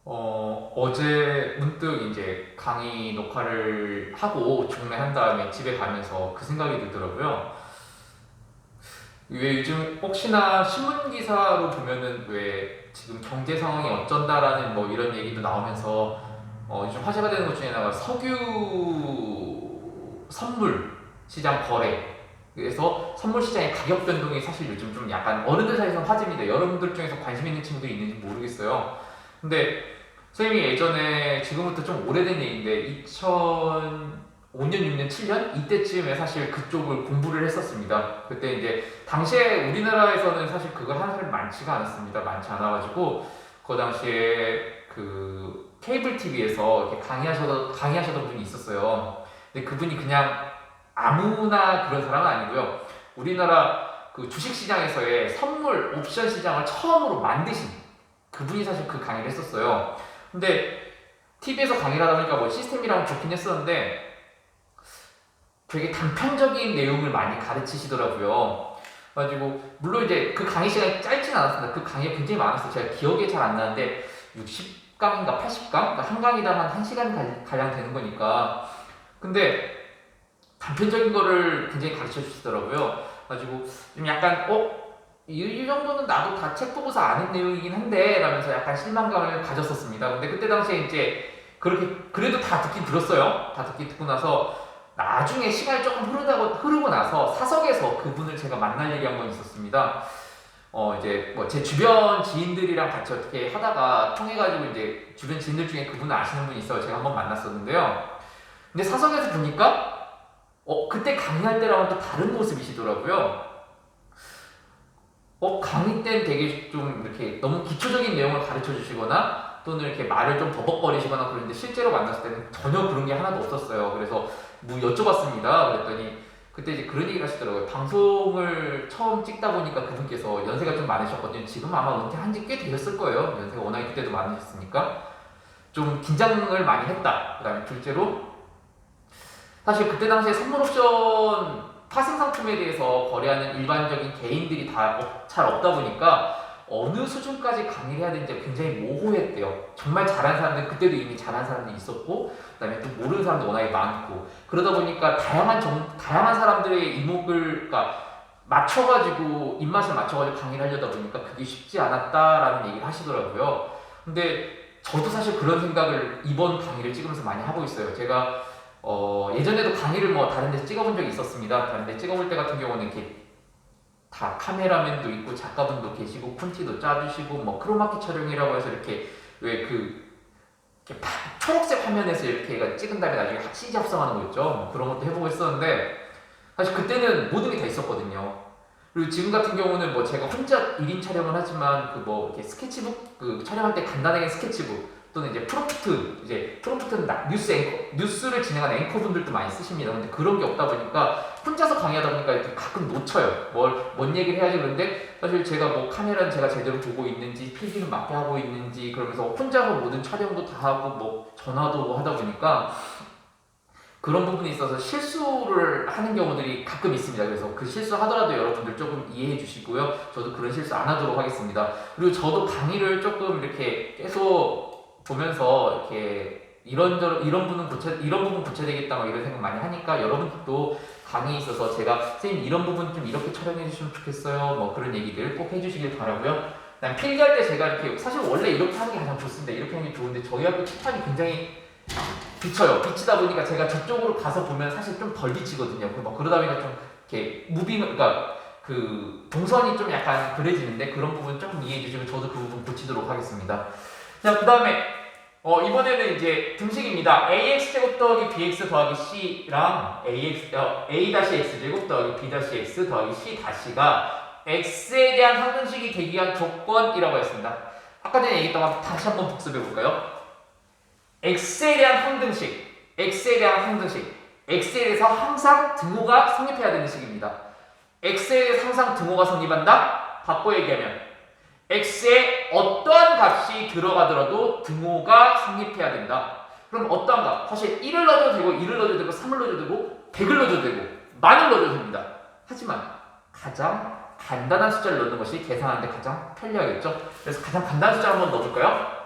어제 문득 이제 강의 녹화를 하고 종례한 다음에 집에 가면서 그 생각이 들더라고요. 왜 요즘 혹시나 신문 기사로 보면은 왜 지금 경제 상황이 어쩐다라는 뭐 이런 얘기도 나오면서 요즘 화제가 되는 것 중에 하나가 석유 선물 시장 거래. 그래서 선물 시장의 가격 변동이 사실 요즘 좀 약간 어른들 사이에서 화제입니다. 여러분들 중에서 관심 있는 친구들이 있는지 모르겠어요. 근데 선생님이 예전에 지금부터 좀 오래된 얘기인데 2005년, 6년, 7년 이때쯤에 사실 그쪽을 공부를 했었습니다. 그때 이제 당시에 우리나라에서는 사실 그걸 하는 사람이 많지가 않았습니다. 많지 않아가지고 그 당시에 그 케이블 TV에서 이렇게 강의하셨던 분이 있었어요. 근데 그분이 그냥 아무나 그런 사람은 아니고요. 우리나라 그 주식시장에서의 선물 옵션 시장을 처음으로 만드신 그분이 사실 그 강의를 했었어요. 근데 TV에서 강의를 하다 보니까 뭐 시스템이랑 좋긴 했었는데 되게 단편적인 내용을 많이 가르치시더라고요. 그래가지고 물론 이제 그 강의 시간이 짧진 않았습니다. 그 강의가 굉장히 많았어요. 제가 기억이 잘 안 나는데 60강인가 80강? 그러니까 한 강의당 한 1시간 가량 되는 거니까. 근데 단편적인 거를 굉장히 가르쳐 주시더라고요. 그래가지고 좀 약간 이 정도는 나도 다 책 보고서 아는 내용이긴 한데 라면서 약간 실망감을 가졌었습니다. 근데 그때 당시에 이제 그렇게 그래도 다 듣긴 들었어요. 다 듣긴 듣고 나서 나중에 시간이 조금 흐르고 나서 사석에서 그분을 제가 만날 일이 한 번 있었습니다. 이제 뭐 제 주변 지인들이랑 같이 어떻게 하다가 통해가지고 이제 주변 지인들 중에 그분을 아시는 분이 있어요. 제가 한 번 만났었는데요. 근데 사석에서 보니까 그때 강의할 때랑은 또 다른 모습이시더라고요. 강의 때는 되게 좀 이렇게 너무 기초적인 내용을 가르쳐 주시거나 또는 이렇게 말을 좀 버벅거리시거나 그러는데 실제로 만났을 때는 전혀 그런 게 하나도 없었어요. 그래서 뭐 여쭤봤습니다. 그랬더니 그때 이제 그런 얘기를 하시더라고요. 방송을 처음 찍다 보니까 그분께서 연세가 좀 많으셨거든요. 지금 아마 은퇴한 지 꽤 되셨을 거예요. 연세가 워낙에 그때도 많으셨으니까. 좀 긴장을 많이 했다. 그 다음에 둘째로 사실 그때 당시에 선물 옵션 파생 상품에 대해서 거래하는 일반적인 개인들이 다 잘 없다 보니까 어느 수준까지 강의를 해야 되는지 굉장히 모호했대요. 정말 잘하는 사람들 그때도 이미 잘하는 사람들이 있었고 그다음에 또 모르는 사람도 워낙에 많고 그러다 보니까 다양한 사람들의 이목을 그러니까 맞춰가지고 입맛을 맞춰가지고 강의를 하려다 보니까 그게 쉽지 않았다라는 얘기를 하시더라고요. 근데 저도 사실 그런 생각을 이번 강의를 찍으면서 많이 하고 있어요. 제가 예전에도 강의를 뭐 다른 데서 찍어본 적이 있었습니다. 다른 데 찍어볼 때 같은 경우는 이렇게 다 카메라맨도 있고 작가분도 계시고 콘티도 짜주시고 뭐 크로마키 촬영이라고 해서 이렇게 왜 그 이렇게 초록색 화면에서 이렇게 찍은 다음에 나중에 CG 합성하는 거 있죠. 뭐 그런 것도 해보고 있었는데 사실 그때는 모든 게 다 있었거든요. 그리고 지금 같은 경우는 뭐 제가 혼자 1인 촬영을 하지만 그 뭐 이렇게 스케치북 그 촬영할 때 간단하게 스케치북 또는 이제 프롬프트는 뉴스를 진행하는 앵커분들도 많이 쓰십니다. 근데 그런 게 없다 보니까 혼자서 강의하다 보니까 이렇게 가끔 놓쳐요. 뭔 얘기를 해야지 그런데 사실 제가 뭐 카메라는 제가 제대로 보고 있는지 필기는 맞게 하고 있는지 그러면서 혼자서 모든 촬영도 다 하고 뭐 전화도 뭐 하다 보니까 그런 부분에 있어서 실수를 하는 경우들이 가끔 있습니다. 그래서 그 실수하더라도 여러분들 조금 이해해 주시고요. 저도 그런 실수 안 하도록 하겠습니다. 그리고 저도 강의를 조금 이렇게 계속 보면서 이렇게 이런 부분 고쳐야 되겠다 막 이런 생각 많이 하니까 여러분들도 강의에 있어서 제가 선생님 이런 부분 좀 이렇게 촬영해 주시면 좋겠어요. 뭐 그런 얘기들 꼭 해주시길 바라고요. 그다음 필기할 때 제가 이렇게 사실 원래 이렇게 하는 게 가장 좋습니다. 이렇게 하는 게 좋은데 저희 학교 칠판이 굉장히 비쳐요. 비치다 보니까 제가 저쪽으로 가서 보면 사실 좀 덜 비치거든요. 뭐 그러다 보니까 좀 이렇게 그러니까 그 동선이 좀 약간 그래지는데 그런 부분 조금 이해해 주시고 저도 그 부분 고치도록 하겠습니다. 자, 그 다음에 이번에는 이제 등식입니다. ax 제곱 더하기 bx 더하기 c랑 a-x 제곱 더하기 b-x 더하기 c 다시가 x에 대한 항등식이 되기 위한 조건이라고 했습니다. 아까 전에 얘기했던 거 다시 한번 복습해 볼까요? x에 대한 항등식, x에 대해서 항상 등호가 성립해야 되는 식입니다. x에 대해서 항상 등호가 성립한다? 바꿔 얘기하면 x에 어떠한 값이 들어가더라도 등호가 성립해야 된다. 그럼 어떠한 값? 사실 1을 넣어도 되고 2를 넣어도 되고 3을 넣어도 되고 100을 넣어도 되고 만을 넣어도 됩니다. 하지만 가장 간단한 숫자를 넣는 것이 계산하는데 가장 편리하겠죠? 그래서 가장 간단한 숫자 한번 넣어볼까요?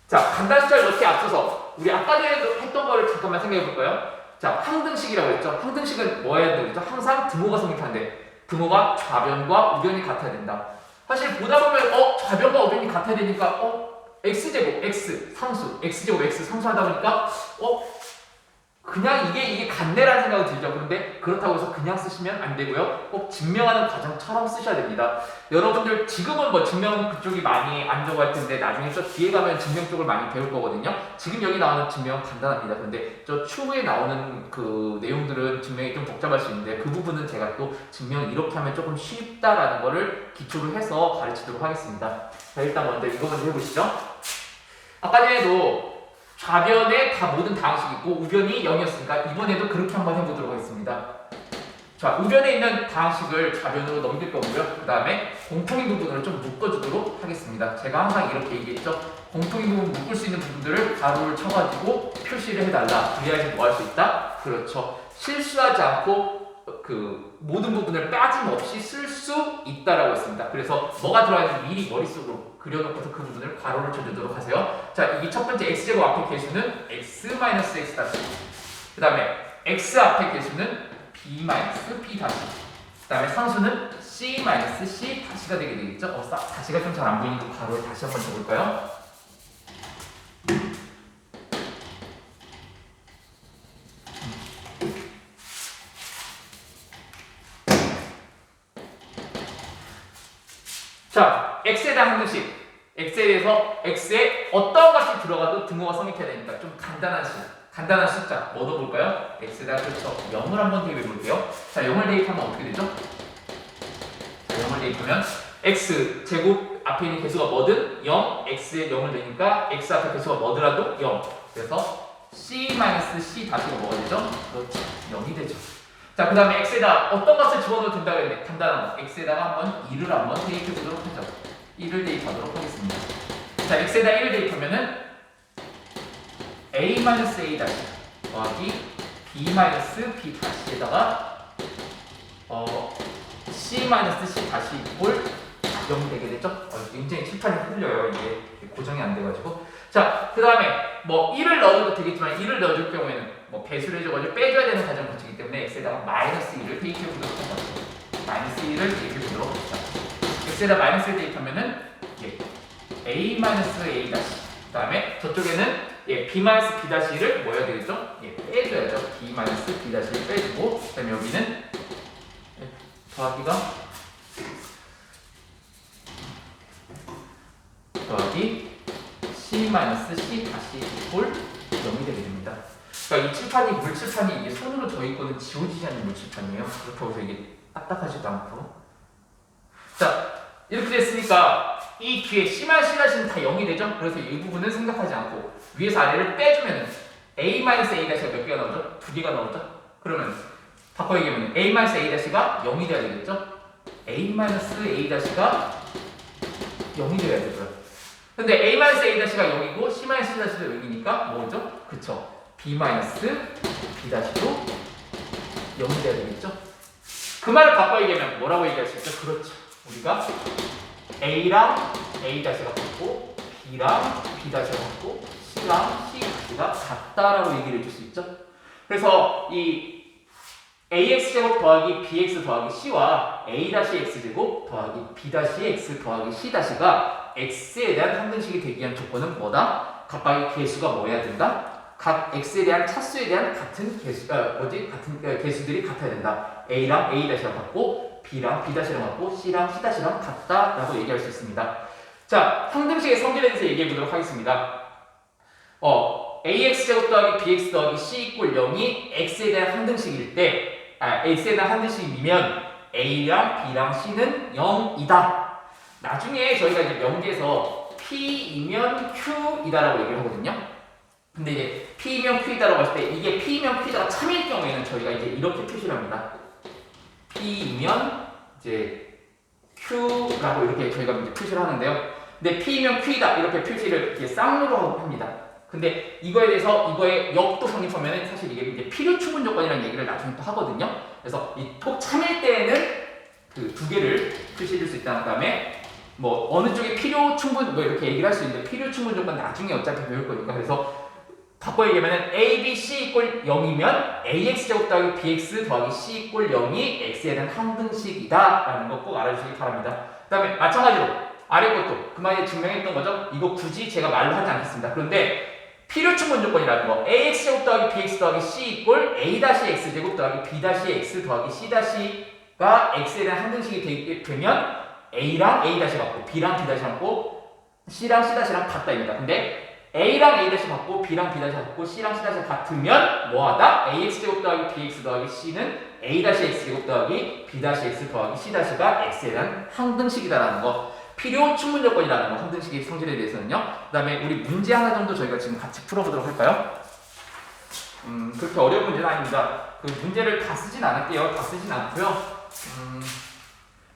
자, 간단 숫자를 넣기 앞서서 우리 아까 전에 했던 거를 잠깐만 생각해 볼까요? 자, 항등식이라고 했죠. 항등식은 뭐 해야 되죠? 항상 등호가 성립한대. 등호가 좌변과 우변이 같아야 된다. 사실 보다 보면 좌변과 우변이 같아야 되니까 x제곱 x 상수, x제곱 x 상수 하다 보니까 그냥 이게 같네라는 생각이 들죠. 그런데 그렇다고 해서 그냥 쓰시면 안 되고요. 꼭 증명하는 과정처럼 쓰셔야 됩니다. 여러분들 지금은 뭐 증명 그쪽이 많이 안 들어갈 텐데 나중에 저 뒤에 가면 증명 쪽을 많이 배울 거거든요. 지금 여기 나오는 증명은 간단합니다. 근데 저 추후에 나오는 그 내용들은 증명이 좀 복잡할 수 있는데 그 부분은 제가 또 증명 이렇게 하면 조금 쉽다라는 거를 기초로 해서 가르치도록 하겠습니다. 자, 일단 먼저 이거 먼저 해보시죠. 아까 전에도 좌변에 다 모든 다항식이 있고 우변이 0이었으니까 이번에도 그렇게 한번 해보도록 하겠습니다. 자, 우변에 있는 다항식을 좌변으로 넘길 거고요. 그 다음에 공통인 부분으로 좀 묶어주도록 하겠습니다. 제가 항상 이렇게 얘기했죠. 공통인 부분 묶을 수 있는 부분들을 가로를 쳐가지고 표시를 해달라. 그래야지 뭐 할 수 있다? 그렇죠. 실수하지 않고 그 모든 부분을 빠짐없이 쓸 수 있다라고 했습니다. 그래서 뭐가 들어가는지 미리 머릿속으로 그려놓고서 그 부분을 괄호를 쳐주도록 하세요. 자, 이게 첫 번째 x제곱 앞에 개수는 x-x 다시. 그 다음에 x 앞에 개수는 b-p 다시. 그 다음에 상수는 c-c 다시가 되게 되겠죠? 다시가 좀 잘 안 보이니까 괄호를 다시 한번 적을까요? 자, x에 대한 항등식. x에 대해서 x에 어떤 값이 들어가도 등호가 성립해야 되니까 좀 간단한 숫자 뭐 넣어볼까요? x에다 그렇죠. 0을 한번 대입해 볼게요. 자, 0을 대입하면 어떻게 되죠? 자, 0을 대입하면 x 제곱 앞에 있는 개수가 뭐든 0, x에 0을 내니까 x 앞에 개수가 뭐더라도 0. 그래서 c-c 다시가 뭐가 되죠? 그렇죠. 0이 되죠. 자, 그 다음에 x에다 어떤 값을 집어넣어도 된다고 했는데 간단한 거 x에다가 한번 2를 한번 대입해 보도록 하죠. 1을 대입하도록 하겠습니다. 자, x에다 1을 대입하면은 a-a 다시 더하기 b-b 다시에다가 c-c 다시 이꼴 0이 되게 되죠? 굉장히 칠판이 흔들려요. 이게 고정이 안 돼가지고. 자, 그 다음에 뭐 1을 넣어도 되겠지만 1을 넣어줄 경우에는 뭐 배수를 해줘가지고 빼줘야 되는 과정을 거치기 때문에 x에다가 -1을 대입해 보도록 하죠. -1을 대입해 보도록 하죠. x에다 -1 대입하면은 a-a 다시. 그 다음에 저쪽에는 b-b 다시를 뭐 해야 되겠죠? 빼줘야죠. b-b 다시를 빼주고, 그 다음에 여기는 더하기가 더하기 c-c 다시 이꼴 0이 되게 됩니다. 그러니까 이 칠판이 물칠판이 이게 손으로 저희 거는 지워지지 않는 물칠판이에요. 그렇다고 해서 이게 딱딱하지도 않고. 자, 이렇게 됐으니까 이 뒤에 c-c는 다 0이 되죠? 그래서 이 부분은 생각하지 않고 위에서 아래를 빼주면은 a-a 다시가 몇 개가 나오죠? 2개가 나오죠? 그러면 바꿔 얘기하면 a-a 다시가 0이 돼야 되겠죠? a-a 다시가 0이 돼야 되고요. 근데 a-a 다시가 0이고 c-c 다시도 0이니까 뭐죠? 그쵸? b-b 다시도 0이 돼야 되겠죠? 그 말을 바꿔 얘기하면 뭐라고 얘기할 수 있죠? 그렇죠. 우리가 a랑 a 다시가 같고 b랑 b 다시가 같고 c랑 c 다시가 같다라고 얘기를 해줄 수 있죠. 그래서 이 ax 제곱 더하기 bx 더하기 c와 a x 제곱 더하기 b x 더하기 c 다시가 x에 대한 항등식이 되기 위한 조건은 뭐다? 각각의 개수가 뭐여야 된다? 각 x에 대한 차수에 대한 같은 개수, 같은 개수들이 같아야 된다. a랑 a 다시가 같고 b랑 b 다시랑 같고 c랑 c 다시랑 같다라고 얘기할 수 있습니다. 자, 항등식의 성질에 대해서 얘기해 보도록 하겠습니다. ax 제곱 더하기 bx 더하기 c 이꼴 0이 x에 대한 항등식일 때, x에 대한 항등식이면 a랑 b랑 c는 0이다. 나중에 저희가 이제 명제에서 p이면 q이다라고 얘기를 하거든요. 근데 이제 p이면 q이다라고 했을 때 이게 p이면 q이다가 참일 경우에는 저희가 이제 이렇게 표시를 합니다. p이면 이제 q라고 이렇게 저희가 이제 표시를 하는데요. 근데 p이면 q이다 이렇게 표시를 이렇게 쌍으로 합니다. 근데 이거에 대해서 이거의 역도 성립하면은 사실 이게 이제 필요 추분 조건이라는 얘기를 나중에 또 하거든요. 그래서 이 꼭 참일 때에는 그 두 개를 표시해 줄 수 있다는 다음에 뭐 어느 쪽에 필요 충분 뭐 이렇게 얘기를 할 수 있는데 필요 충분 조건 나중에 어차피 배울 거니까 그래서 바꿔 얘기하면 a, b, c 이꼴 0이면 ax 제곱 더하기 bx 더하기 c 이꼴 0이 x에 대한 항등식이다 라는 거 꼭 알아주시기 바랍니다. 그 다음에 마찬가지로 아래 것도 그만에 증명했던 거죠. 이거 굳이 제가 말로 하지 않겠습니다. 그런데 필요 충분 조건이라는 거 ax 제곱 더하기 bx 더하기 c 이꼴 a-x 제곱 더하기 b-x 더하기 c-가 x에 대한 항등식이 되면 a랑 a 같고 b랑 b 같고 c랑 c-랑 같다입니다. 근데 a랑 a 같고 b랑 b 같고 c랑 c 같으면 뭐하다? ax 제곱 더하기 bx 더하기 c는 a-x 제곱 더하기 b-x 더하기 c-가 x에 대한 항등식이다라는 거. 필요 충분 조건이라는 거, 항등식의 성질에 대해서는요. 그 다음에 우리 문제 하나 정도 저희가 지금 같이 풀어보도록 할까요? 그렇게 어려운 문제는 아닙니다. 그 문제를 다 쓰진 않을게요. 다 쓰진 않고요.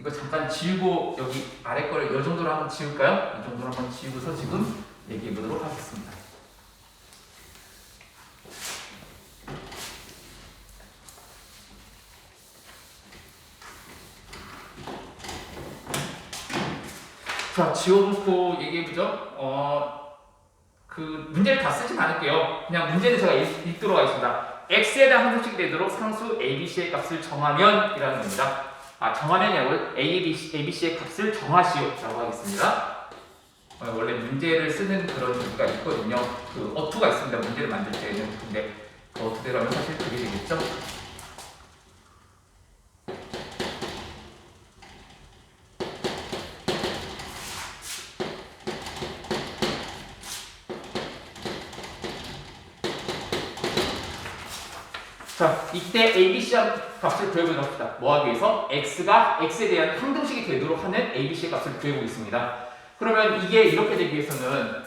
이거 잠깐 지우고 여기 아래 거를 이 정도로 한번 지울까요? 이 정도로 한번 지우고서 지금 얘기해 보도록 하겠습니다. 자, 지워놓고 얘기해보죠. 그 문제를 다 쓰진 않을게요. 그냥 문제는 제가 읽도록 하겠습니다. x에 대한 항등식이 되도록 상수 abc의 값을 정하면 이라는 겁니다. 정하면이 아니고 abc의 값을 정하시오 라고 하겠습니다. 원래 문제를 쓰는 그런 얘기가 있거든요. 그 어투가 있습니다. 문제를 만들 때는. 근데 그 어투대로 하면 사실 그게 되겠죠? 자, 이때 ABC 값을 구해보도록 합시다. 뭐 하기 위해서? x가 x에 대한 항등식이 되도록 하는 ABC의 값을 구해보겠습니다. 그러면 이게 이렇게 되기 위해서는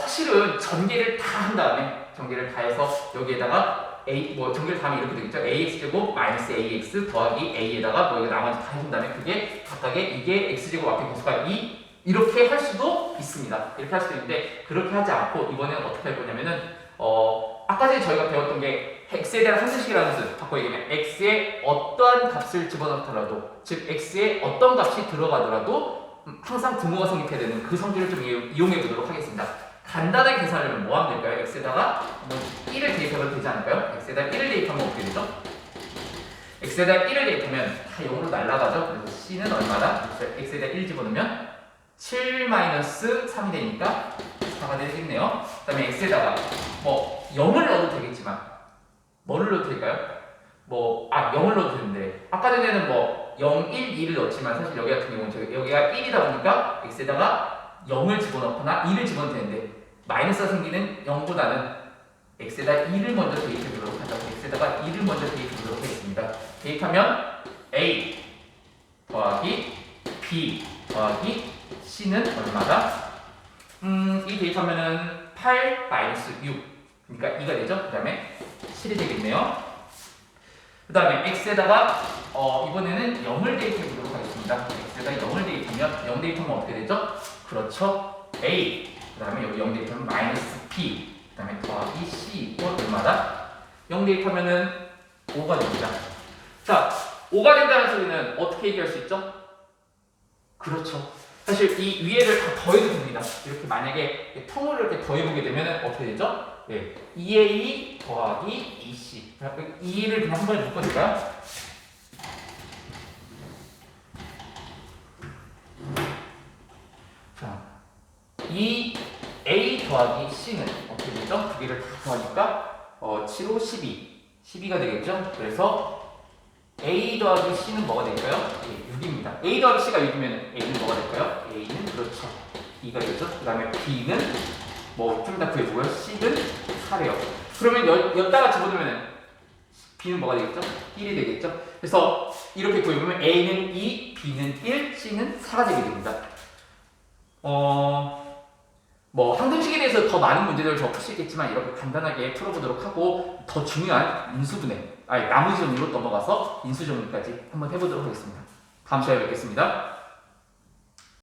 사실은 전개를 다 한 다음에 전개를 다 해서 여기에다가 전개를 다 하면 이렇게 되겠죠. ax제곱 마이너스 ax 더하기 a에다가 뭐 이거 나머지 다 해준 다음에 그게 각각의 이게 x제곱 앞에 개수가 2 이렇게 할 수도 있습니다. 이렇게 할 수도 있는데 그렇게 하지 않고 이번에는 어떻게 할 거냐면은 아까 전에 저희가 배웠던 게 x에 대한 항등식이라는 것은 바꿔 얘기하면 x에 어떠한 값을 집어넣더라도 즉 x에 어떤 값이 들어가더라도 항상 등호가 성립해야 되는 그 성질을 좀 이용해 보도록 하겠습니다. 간단하게 계산하려면 뭐 하면 될까요? x에다가 1을 대입하면 되지 않을까요? x에다 1을 대입하면 어떻게 되죠? x에다 1을 대입하면 다 0으로 날아가죠. 그래서 c는 얼마다? x에다 1 집어넣으면 7-3이 되니까 4가 되겠네요. 그 다음에 x에다가 0을 넣어도 되겠지만 뭐를 넣어도 될까요? 0을 넣어도 되는데 아까 전에는 0, 1, 2를 넣었지만 사실 여기 같은 경우는 여기가 1이다 보니까 x에다가 0을 집어넣거나 2를 집어넣어도 되는데 마이너스가 생기는 0보다는 x에다 2를 먼저 대입해 보도록 하자고 x에다가 2를 먼저 대입해 보도록 하겠습니다. 대입하면 a 더하기 b 더하기 c는 얼마다? 이 대입하면은 8 마이너스 6 그러니까 2가 되죠? 그 다음에 7이 되겠네요. 그 다음에 x에다가 이번에는 0을 대입해 보도록 하겠습니다. x에다 0을 대입하면 0 대입하면 어떻게 되죠? 그렇죠. a 그 다음에 여기 0 대입하면 마이너스 b 그 다음에 더하기 c 이꼴 얼마다? 0 대입하면은 5가 됩니다. 자, 5가 된다는 소리는 어떻게 얘기할 수 있죠? 그렇죠. 사실 이 위에를 다 더해도 됩니다. 이렇게 만약에 통을 이렇게 더해보게 되면 어떻게 되죠? 2a 더하기 2c 2를 그냥 한 번에 묶어줄까요? 자, 2a 더하기 c는 어떻게 되죠? 두 개를 다 더하니까 7, 5, 12 12가 되겠죠? 그래서 a 더하기 c는 뭐가 될까요? 6입니다. a 더하기 c가 6이면 a는 뭐가 될까요? a는 그렇죠. 2가 되죠. 그 다음에 b는 좀 이따 구해보고요. c는 4래요. 그러면 여기다가 집어넣으면 b는 뭐가 되겠죠? 1이 되겠죠. 그래서 이렇게 구해보면 a는 2, b는 1, c는 4가 되게 됩니다. 항등식에 대해서 더 많은 문제들을 더 풀 수 있겠지만 이렇게 간단하게 풀어보도록 하고 더 중요한 인수분해 나머지 정리로 넘어가서 인수정리까지 한번 해보도록 하겠습니다. 다음 시간에 뵙겠습니다.